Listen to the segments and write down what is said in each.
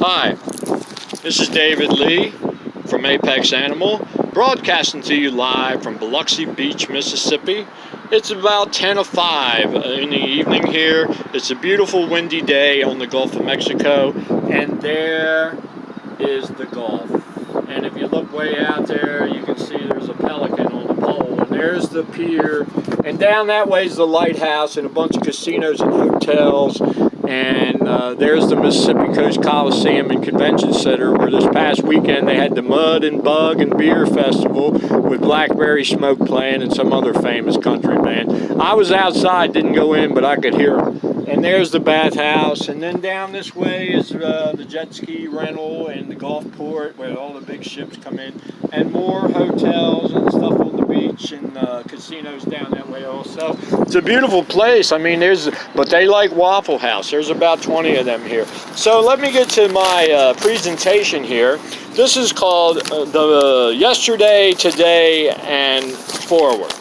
Hi, this is David Lee from Apex Animal, broadcasting to you live from Biloxi Beach, Mississippi. It's about 10:05 in the evening here. It's a beautiful windy day on the Gulf of Mexico, and there is the Gulf. And if you look way out there, you can see there's a pelican on the pole, and there's the pier, and down that way is the lighthouse and a bunch of casinos and hotels. And there's the Mississippi Coast Coliseum and Convention Center, where this past weekend they had the Mud and Bug and Beer Festival with Blackberry Smoke playing and some other famous country band. I was outside, didn't go in, but I could hear them. And there's the bathhouse, and then down this way is the jet ski rental and the Gulf port where all the big ships come in, and more hotels and stuff on the beach and casinos down that way also. It's a beautiful place. I mean, but they like Waffle House. There's about 20 of them here. So let me get to my presentation here. This is called the Yesterday, Today, and Forward.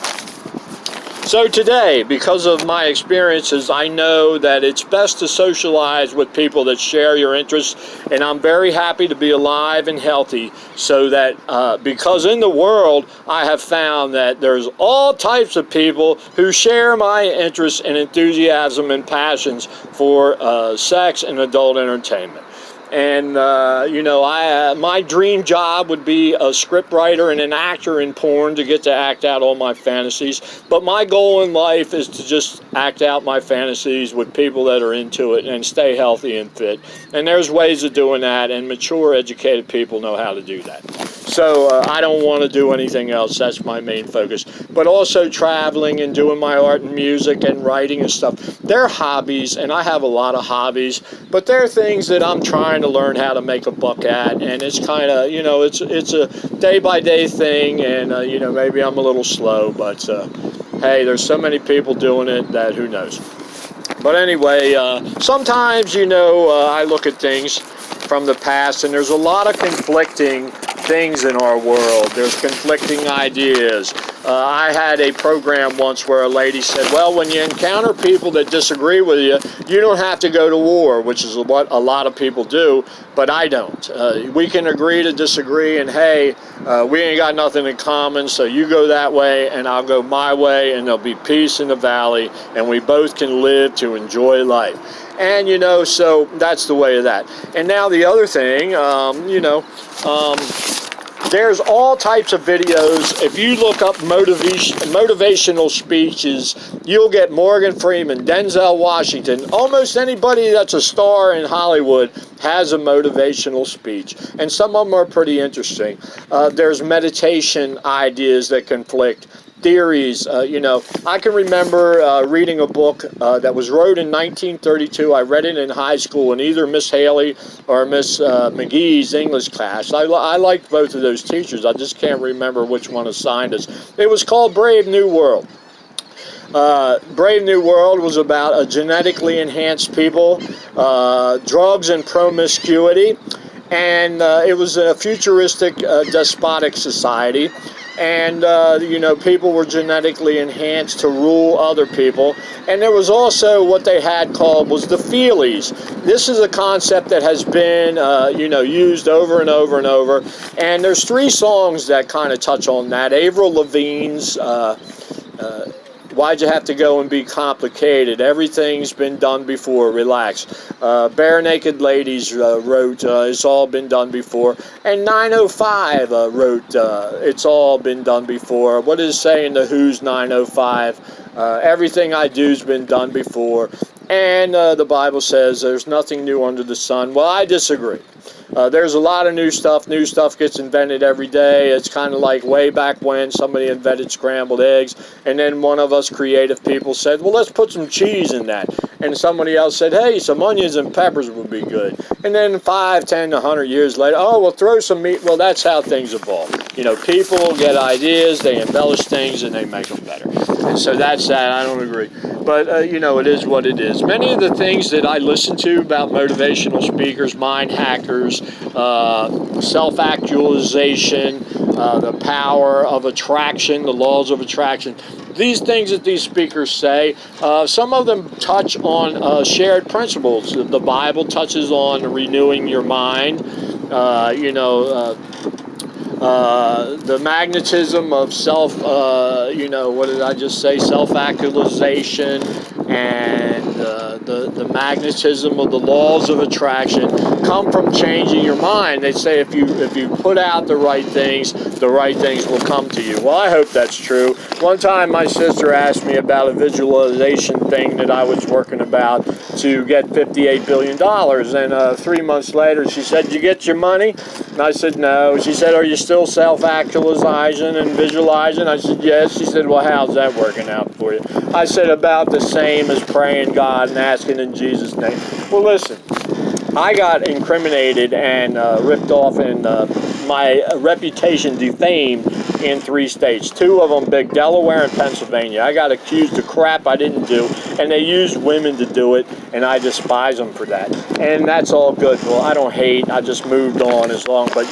So today, because of my experiences, I know that it's best to socialize with people that share your interests, and I'm very happy to be alive and healthy, so that because in the world I have found that there's all types of people who share my interests and enthusiasm and passions for sex and adult entertainment. And, my dream job would be a scriptwriter and an actor in porn to get to act out all my fantasies. But my goal in life is to just act out my fantasies with people that are into it and stay healthy and fit. And there's ways of doing that, and mature, educated people know how to do that. So I don't want to do anything else. That's my main focus. But also traveling and doing my art and music and writing and stuff. They're hobbies, and I have a lot of hobbies. But they're things that I'm trying to learn how to make a buck at. And it's kind of, it's a day-by-day thing. And, maybe I'm a little slow. But, hey, there's so many people doing it that who knows. But anyway, sometimes, I look at things from the past, and there's a lot of conflicting things in our world. There's conflicting ideas. I had a program once where a lady said, well, when you encounter people that disagree with you, you don't have to go to war, which is what a lot of people do, but I don't. We can agree to disagree, and hey, we ain't got nothing in common, so you go that way and I'll go my way, and there'll be peace in the valley, and we both can live to enjoy life. And, so that's the way of that. And now the other thing, there's all types of videos. If you look up motivational speeches, you'll get Morgan Freeman, Denzel Washington. Almost anybody that's a star in Hollywood has a motivational speech. And some of them are pretty interesting. There's meditation ideas that conflict. Theories, I can remember reading a book that was wrote in 1932. I read it in high school in either Miss Haley or Miss McGee's English class. I liked both of those teachers. I just can't remember which one assigned us. It was called Brave New World. Brave New World was about a genetically enhanced people, drugs and promiscuity, and it was a futuristic, despotic society. And, people were genetically enhanced to rule other people. And there was also what they had called was the feelies. This is a concept that has been, used over and over and over. And there's 3 songs that kind of touch on that. Avril Lavigne's Why'd You Have to Go and Be Complicated? Everything's been done before. Relax. Bare Naked Ladies wrote It's All Been Done Before. And 905 wrote It's All Been Done Before. What is saying the Who's 905? Everything I do's been done before. And the Bible says there's nothing new under the sun. Well, I disagree. There's a lot of new stuff. New stuff gets invented every day. It's kind of like way back when somebody invented scrambled eggs, and then one of us creative people said, well, let's put some cheese in that. And somebody else said, hey, some onions and peppers would be good. And then 5, 10, 100 years later, oh, well, throw some meat. Well, that's how things evolve. People get ideas, they embellish things, and they make them better. And so that's that. I don't agree. But, it is what it is. Many of the things that I listen to about motivational speakers, mind hackers, self-actualization, the power of attraction, the laws of attraction. These things that these speakers say, some of them touch on shared principles. The Bible touches on renewing your mind, the magnetism of what did I just say? Self-actualization, and the magnetism of the laws of attraction come from changing your mind. They say if you put out the right things will come to you. Well, I hope that's true. One time my sister asked me about a visualization thing that I was working about to get $58 billion. And 3 months later, she said, "Did you get your money?" And I said, "No." She said, "Are you still self-actualizing and visualizing?" I said, "Yes." She said, "Well, how's that working out for you?" I said, "About the same as praying God and asking in Jesus' name." Well, listen, I got incriminated and ripped off, and my reputation defamed in 3 states. 2 of them big, Delaware and Pennsylvania. I got accused of crap I didn't do, and they used women to do it, and I despise them for that. And that's all good. Well, I don't hate. I just moved on as long. But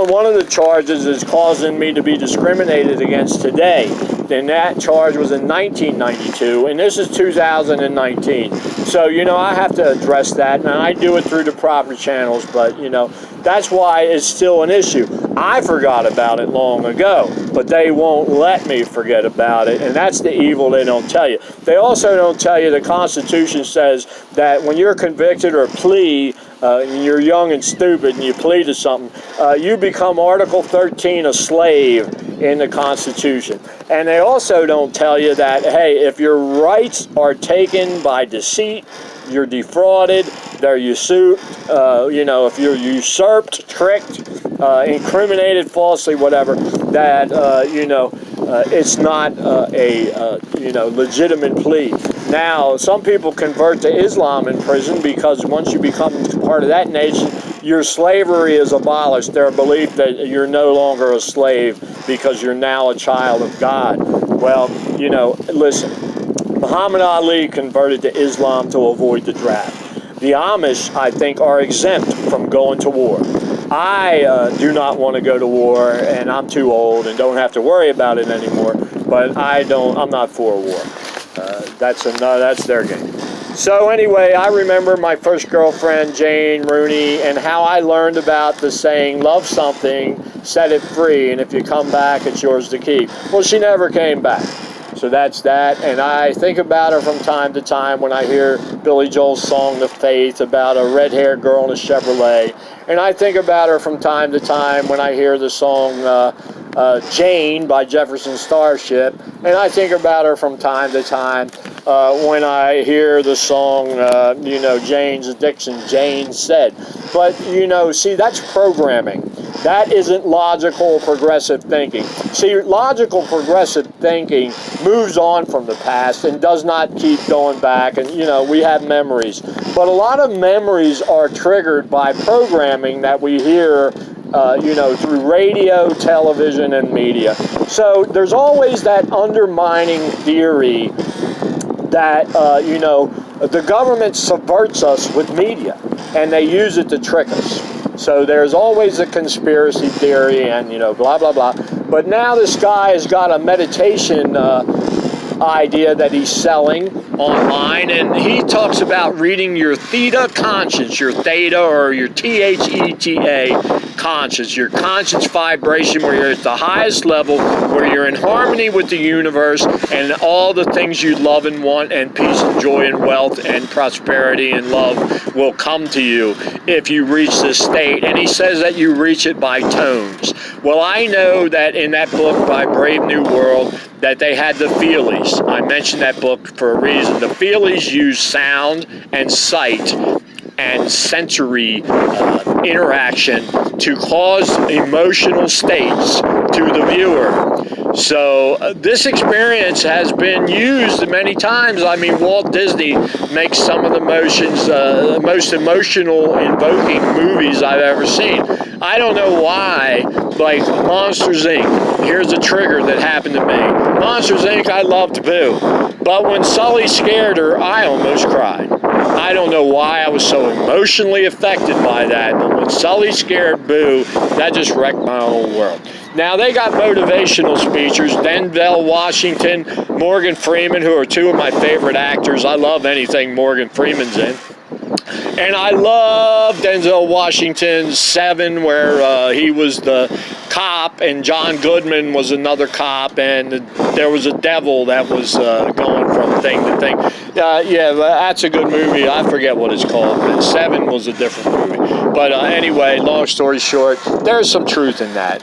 one of the charges is causing me to be discriminated against today. And that charge was in 1992, and this is 2019. So, I have to address that, and I do it through the proper channels, but, that's why it's still an issue. I forgot about it long ago, but they won't let me forget about it, and that's the evil they don't tell you. They also don't tell you the Constitution says that when you're convicted or plea, and you're young and stupid and you plead to something, you become Article 13 a slave in the Constitution. And they also don't tell you that, hey, if your rights are taken by deceit, you're defrauded, they're usurped, if you're usurped, tricked, incriminated falsely, whatever, that, it's not a legitimate plea. Now, some people convert to Islam in prison because once you become part of that nation, your slavery is abolished. Their belief that you're no longer a slave because you're now a child of God. Well, listen, Muhammad Ali converted to Islam to avoid the draft. The Amish, I think, are exempt from going to war. I do not want to go to war, and I'm too old and don't have to worry about it anymore, but I'm not for war. That's their game. So anyway, I remember my first girlfriend, Jane Rooney, and how I learned about the saying, love something, set it free, and if you come back, it's yours to keep. Well, she never came back. So that's that, and I think about her from time to time when I hear Billy Joel's song, The Faith, about a red-haired girl in a Chevrolet. And I think about her from time to time when I hear the song Jane by Jefferson Starship. And I think about her from time to time when I hear the song, Jane's Addiction, Jane Said. But, see, that's programming. That isn't logical, progressive thinking. See, logical, progressive thinking moves on from the past and does not keep going back. And, we have memories. But a lot of memories are triggered by programming that we hear, through radio, television, and media. So there's always that undermining theory that, the government subverts us with media, and they use it to trick us. So there's always a conspiracy theory and, blah, blah, blah. But now this guy has got a meditation idea that he's selling online, and he talks about reading your theta conscience, your theta or your theta conscience, your conscience vibration, where you're at the highest level, where you're in harmony with the universe and all the things you love and want, and peace and joy and wealth and prosperity and love will come to you if you reach this state. And he says that you reach it by tones. Well, I know that in that book by Brave New World that they had the Feelies. I mentioned that book for a reason. The Feelies use sound and sight and sensory interaction to cause emotional states to the viewer. So this experience has been used many times. I mean, Walt Disney makes some of the most emotional invoking movies I've ever seen. I don't know why, like Monsters, Inc. Here's a trigger that happened to me. Monsters, Inc. I loved Boo. But when Sully scared her, I almost cried. I don't know why I was so emotionally affected by that, but when Sully scared Boo, that just wrecked my whole world. Now, they got motivational speeches, Denzel Washington, Morgan Freeman, who are two of my favorite actors. I love anything Morgan Freeman's in. And I love Denzel Washington's Seven, where he was the cop and John Goodman was another cop, and there was a devil that was going from thing to thing. Yeah, that's a good movie. I forget what it's called, but Seven was a different movie. But anyway, long story short, there's some truth in that.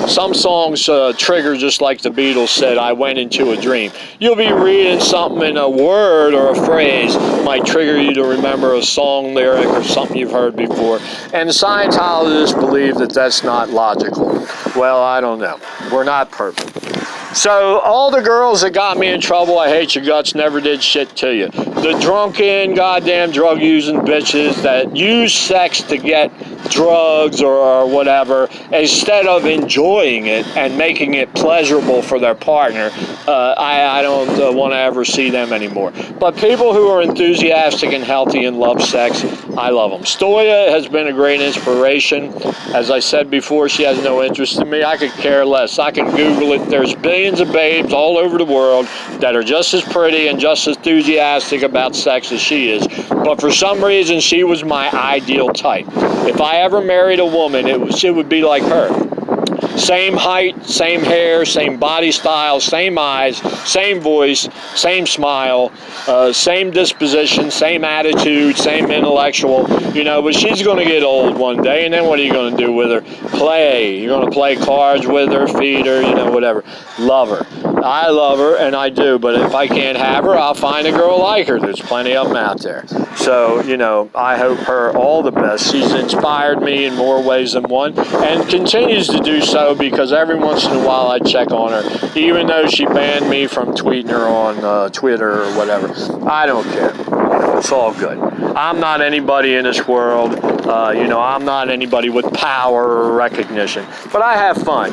Some songs trigger, just like the Beatles said, I went into a dream. You'll be reading something in a word or a phrase might trigger you to remember a song lyric or something you've heard before. And Scientologists believe that that's not logical. Well, I don't know. We're not perfect. So all the girls that got me in trouble, I hate your guts, never did shit to you. The drunken, goddamn drug-using bitches that use sex to get drugs or whatever, instead of enjoying it and making it pleasurable for their partner, I don't want to ever see them anymore. But people who are enthusiastic and healthy and love sex, I love them. Stoya has been a great inspiration. As I said before, she has no interest in me. I could care less. I can Google it. There's billions of babes all over the world that are just as pretty and just as enthusiastic about sex as she is. But for some reason, she was my ideal type. If I ever married a woman, it would be like her. Same height, same hair, same body style, same eyes, same voice, same smile, same disposition, same attitude, same intellectual, but she's going to get old one day, and then what are you going to do with her? Play. You're going to play cards with her, feed her, whatever. Love her. I love her, and I do, but if I can't have her, I'll find a girl like her. There's plenty of them out there. So, I hope her all the best. She's inspired me in more ways than one, and continues to do so, because every once in a while I check on her, even though she banned me from tweeting her on Twitter or whatever. I don't care. It's all good. I'm not anybody in this world. I'm not anybody with power or recognition, but I have fun,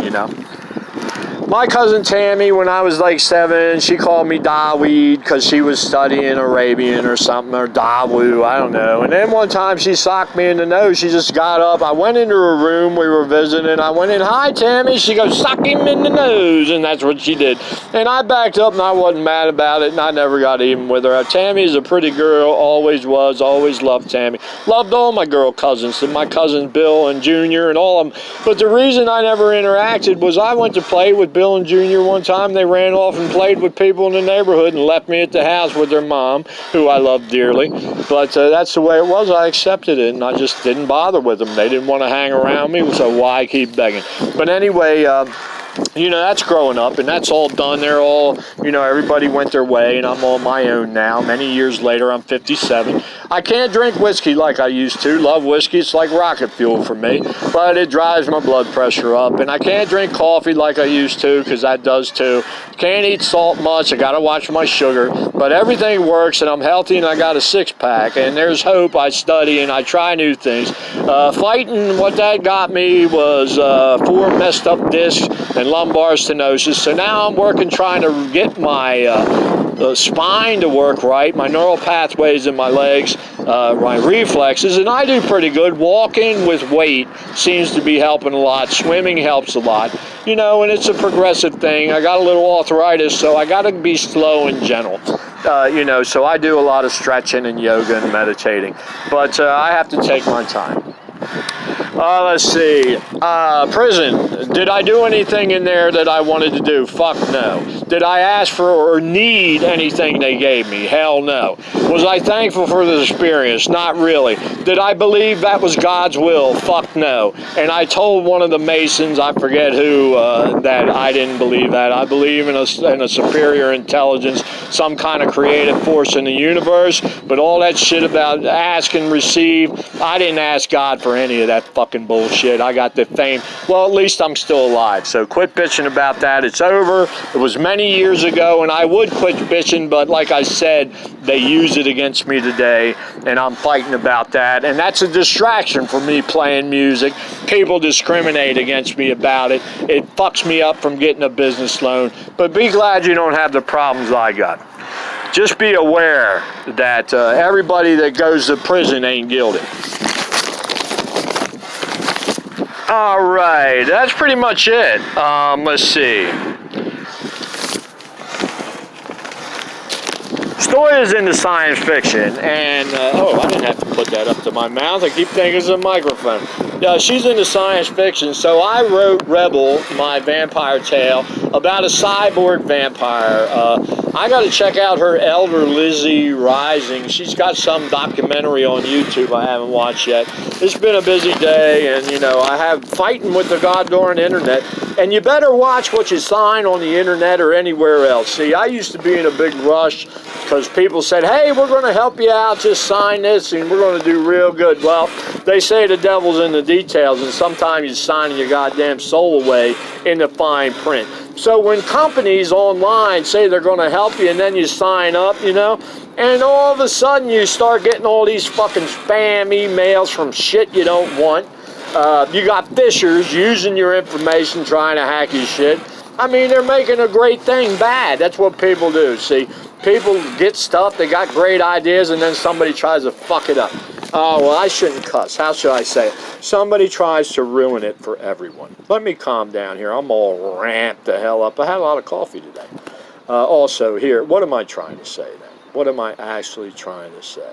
My cousin Tammy, when I was like 7, she called me Daweed because she was studying Arabian or something, or Dawu, I don't know. And then one time she socked me in the nose. She just got up. I went into her room. We were visiting. I went in, "Hi, Tammy." She goes, "Sock him in the nose." And that's what she did. And I backed up, and I wasn't mad about it, and I never got even with her. Tammy is a pretty girl, always was, always loved Tammy. Loved all my girl cousins, and my cousins Bill and Junior and all of them. But the reason I never interacted was I went to play with Bill and Junior one time. They ran off and played with people in the neighborhood and left me at the house with their mom, who I love dearly. But that's the way it was. I accepted it, and I just didn't bother with them. They didn't want to hang around me, so why keep begging? But anyway, that's growing up, and that's all done. They're all, everybody went their way, and I'm on my own now. Many years later, I'm 57. I can't drink whiskey like I used to. Love whiskey. It's like rocket fuel for me, but it drives my blood pressure up. And I can't drink coffee like I used to, because that does too. Can't eat salt much. I got to watch my sugar. But everything works, and I'm healthy, and I got a six-pack. And there's hope. I study, and I try new things. Fighting, what that got me was 4 messed up discs and lumbar stenosis. So now I'm working trying to get my spine to work right, my neural pathways in my legs, my reflexes, and I do pretty good. Walking with weight seems to be helping a lot. Swimming helps a lot, and it's a progressive thing. I got a little arthritis, so I got to be slow and gentle. So I do a lot of stretching and yoga and meditating, but I have to take my time. Let's see. Prison. Did I do anything in there that I wanted to do? Fuck no. Did I ask for or need anything they gave me? Hell no. Was I thankful for the experience? Not really. Did I believe that was God's will? Fuck no. And I told one of the Masons, I forget who, that I didn't believe that. I believe in a superior intelligence, some kind of creative force in the universe, but all that shit about ask and receive, I didn't ask God for any of that fucking bullshit. I got the fame. Well, at least I'm still alive, so quit bitching about that. It's over. It was many years ago, and I would quit bitching, but like I said, they use it against me today, and I'm fighting about that, and that's a distraction for me playing music. People discriminate against me about it. It fucks me up from getting a business loan, but be glad you don't have the problems I got. just be aware that everybody that goes to prison ain't guilty. All right, that's pretty much it. Let's see. Story is into science fiction, and oh, I didn't have to put that up to my mouth. I keep thinking it's a microphone. She's into science fiction, so I wrote Rebel, my vampire tale, about a cyborg vampire. I got to check out her Elder Lizzie Rising. She's got some documentary on YouTube I haven't watched yet. It's been a busy day, and you know, I have fighting with the goddamn internet. And you better watch what you sign on the internet or anywhere else. See, I used to be in a big rush because people said, hey, we're going to help you out, just sign this and we're going to do real good. Well, they say the devil's in the details, and sometimes you're signing your goddamn soul away in the fine print. So when companies online say they're going to help you and then you sign up, you know, and all of a sudden you start getting all these fucking spam emails from shit you don't want. You got fishers using your information trying to hack your shit. I mean, they're making a great thing bad. That's what people do. See, people get stuff, they got great ideas, and then somebody tries to fuck it up. Oh, well, I shouldn't cuss. How should I say it? Somebody tries to ruin it for everyone. Let me calm down here. I'm all ramped the hell up. I had a lot of coffee today. Also, here, what am I trying to say then? What am I actually trying to say?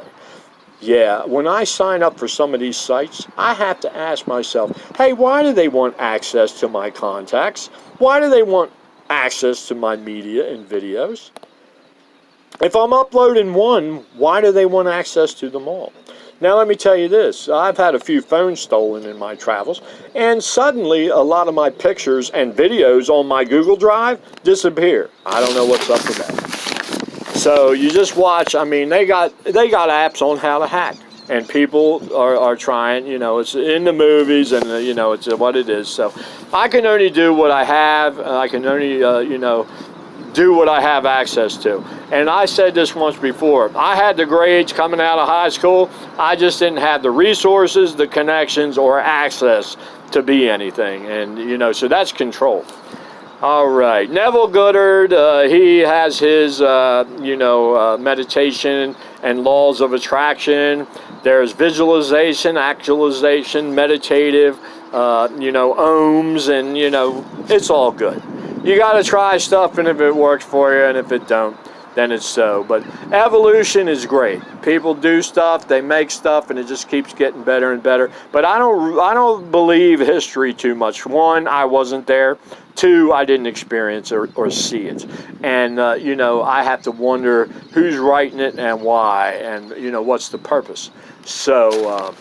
Yeah, when I sign up for some of these sites, I have to ask myself, hey, why do they want access to my contacts? Why do they want access to my media and videos? If I'm uploading one, why do they want access to them all? Now, let me tell you this. I've had a few phones stolen in my travels, and suddenly a lot of my pictures and videos on my Google Drive disappear. I don't know what's up with that. So you just watch. I mean, they got apps on how to hack, and people are trying. You know, it's in the movies, and you know, it's what it is. So I can only do what I have. I can only you know, do what I have access to. And I said this once before. I had the grades coming out of high school. I just didn't have the resources, the connections, or access to be anything. And you know, so that's control. All right, Neville Goddard, he has his, you know, meditation and laws of attraction. There's visualization, actualization, meditative, you know, ohms, and, you know, it's all good. You got to try stuff, and if it works for you, and if it don't, then it's so. But evolution is great. People do stuff, they make stuff, and it just keeps getting better and better. But I don't believe history too much. One, I wasn't there. Two, I didn't experience or see it. And, you know, I have to wonder who's writing it and why, and, you know, what's the purpose. So,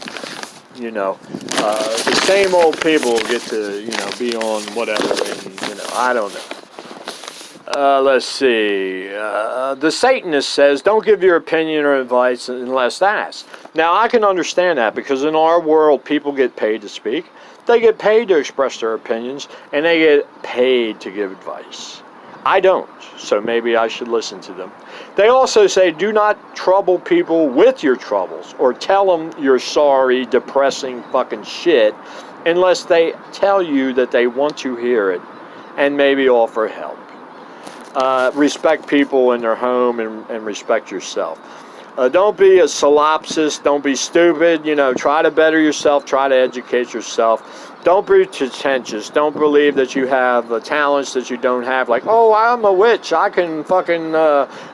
you know, the same old people get to, you know, be on whatever, and, you know, I don't know. Let's see. The Satanist says, don't give your opinion or advice unless asked. Now, I can understand that because in our world, people get paid to speak. They get paid to express their opinions, and they get paid to give advice. I don't, so maybe I should listen to them. They also say, do not trouble people with your troubles or tell them you're sorry, depressing fucking shit unless they tell you that they want to hear it and maybe offer help. Respect people in their home and respect yourself. Don't be a solipsist. Don't be stupid. You know, try to better yourself. Try to educate yourself. Don't be pretentious. Don't believe that you have talents that you don't have. Like, oh, I'm a witch. I can fucking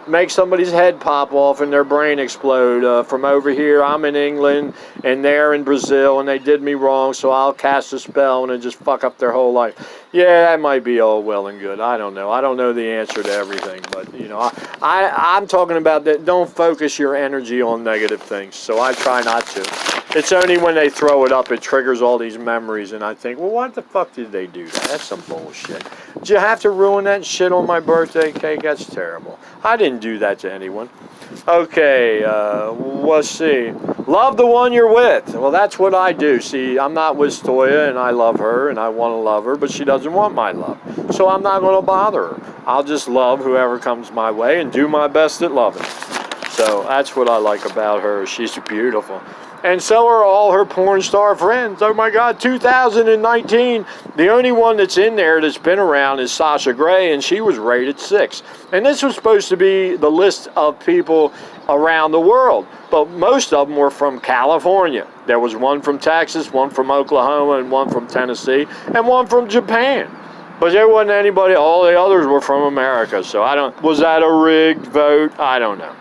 make somebody's head pop off and their brain explode. From over here, I'm in England, and they're in Brazil, and they did me wrong, so I'll cast a spell and just fuck up their whole life. Yeah, that might be all well and good. I don't know. I don't know the answer to everything, but, you know, I'm talking about that. Don't focus your energy on negative things, so I try not to. It's only when they throw it up, it triggers all these memories, and I think, well, what the fuck did they do that? That's some bullshit. Did you have to ruin that shit on my birthday cake? That's terrible. I didn't do that to anyone. Okay, let's see. Love the one you're with. Well, that's what I do. See, I'm not with Stoya, and I love her, and I want to love her, but she doesn't want my love. So I'm not going to bother her. I'll just love whoever comes my way and do my best at loving. So that's what I like about her. She's beautiful. And so are all her porn star friends. Oh my God, 2019, the only one that's in there that's been around is Sasha Grey, and she was rated 6. And this was supposed to be the list of people around the world, but most of them were from California. There was one from Texas, one from Oklahoma, and one from Tennessee, and one from Japan. But there wasn't anybody, all the others were from America. So was that a rigged vote? I don't know.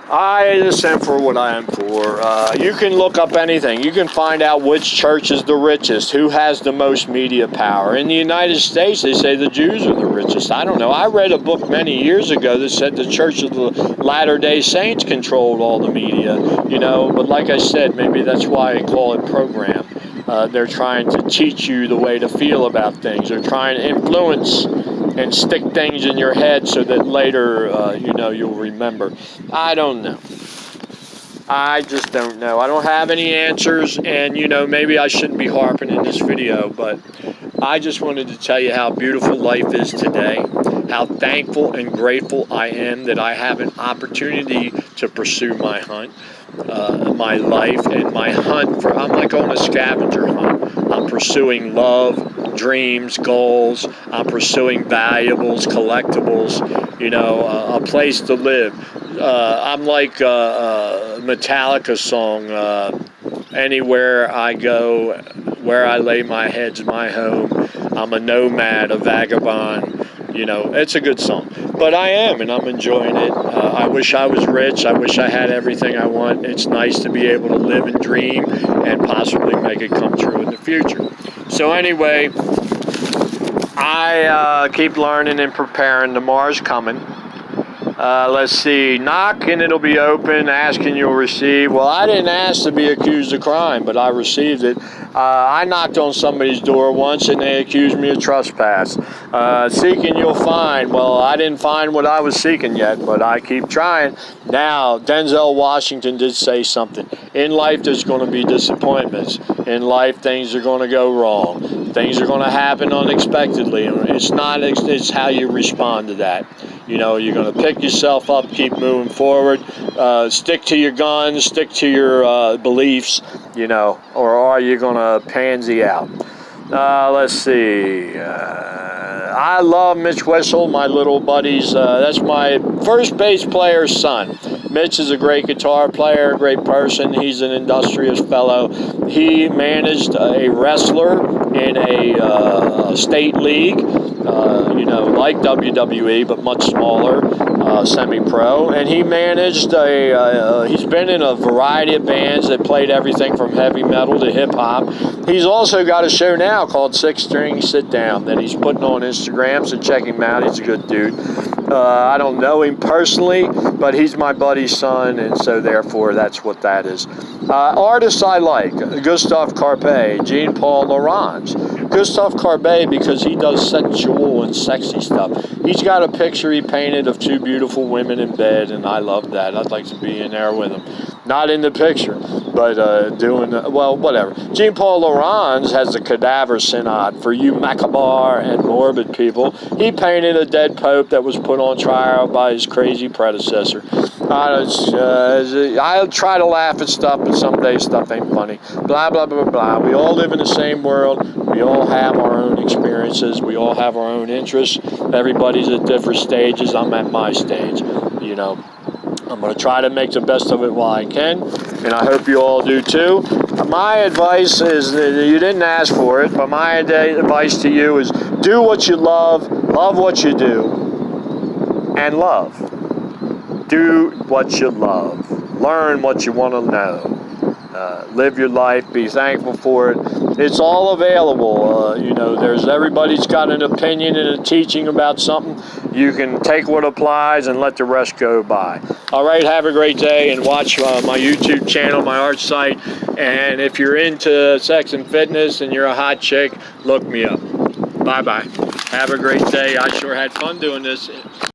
I just am for what I am for. You can look up anything. You can find out which church is the richest, who has the most media power. In the United States, they say the Jews are the richest. I don't know. I read a book many years ago that said the Church of the Latter-day Saints controlled all the media, you know. But like I said, maybe that's why I call it program. They're trying to teach you the way to feel about things. They're trying to influence and stick things in your head so that later, you'll remember. I don't know. I just don't know. I don't have any answers, and, maybe I shouldn't be harping in this video, but I just wanted to tell you how beautiful life is today, how thankful and grateful I am that I have an opportunity to pursue my hunt, my life, and my hunt I'm like on a scavenger hunt. I'm pursuing love, dreams, goals. I'm pursuing valuables, collectibles, a place to live. I'm like Metallica's song, anywhere I go, where I lay my head's my home. I'm a nomad, a vagabond. It's a good song. But I am, and I'm enjoying it. I wish I was rich. I wish I had everything I want. It's nice to be able to live and dream and possibly make it come true in the future. So anyway, I keep learning and preparing. Tomorrow's coming. Let's see, knock and it'll be open, ask and you'll receive. Well, I didn't ask to be accused of crime, but I received it. I knocked on somebody's door once and they accused me of trespass. Seek and you'll find. Well, I didn't find what I was seeking yet, but I keep trying. Now, Denzel Washington did say something. In life, there's going to be disappointments. In life, things are going to go wrong. Things are going to happen unexpectedly. It's how you respond to that. You're going to pick yourself up, keep moving forward, stick to your guns, stick to your beliefs, or are you going to pansy out? Let's see. I love Mitch Whistle, my little buddies. That's my first base player's son. Mitch is a great guitar player, a great person. He's an industrious fellow. He managed a wrestler in a state league, like WWE, but much smaller, semi-pro. And he managed he's been in a variety of bands that played everything from heavy metal to hip-hop. He's also got a show now called Six String Sit Down that he's putting on Instagram, so check him out. He's a good dude. I don't know him personally, but he's my buddy's son, and so therefore that's what that is. Artists I like, Gustave Carpe, Jean-Paul Laurent. Gustave Carpe because he does sensual and sexy stuff. He's got a picture he painted of two beautiful women in bed, and I love that. I'd like to be in there with him. Not in the picture, but whatever. Jean-Paul Laurent has the Cadaver Synod for you macabre and morbid people. He painted a dead pope that was put on trial by his crazy predecessor. I'll try to laugh at stuff, but some days stuff ain't funny. Blah, blah, blah, blah. We all live in the same world. We all have our own experiences. We all have our own interests. Everybody's at different stages. I'm at my stage, I'm going to try to make the best of it while I can, and I hope you all do too. My advice is that you didn't ask for it, but my advice to you is do what you love what you do, and love. Do what you love. Learn what you want to know. Live your life. Be thankful for it. It's all available. Everybody's got an opinion and a teaching about something. You can take what applies and let the rest go by. All right, have a great day, and watch my YouTube channel, my art site. And if you're into sex and fitness and you're a hot chick, look me up. Bye-bye. Have a great day. I sure had fun doing this.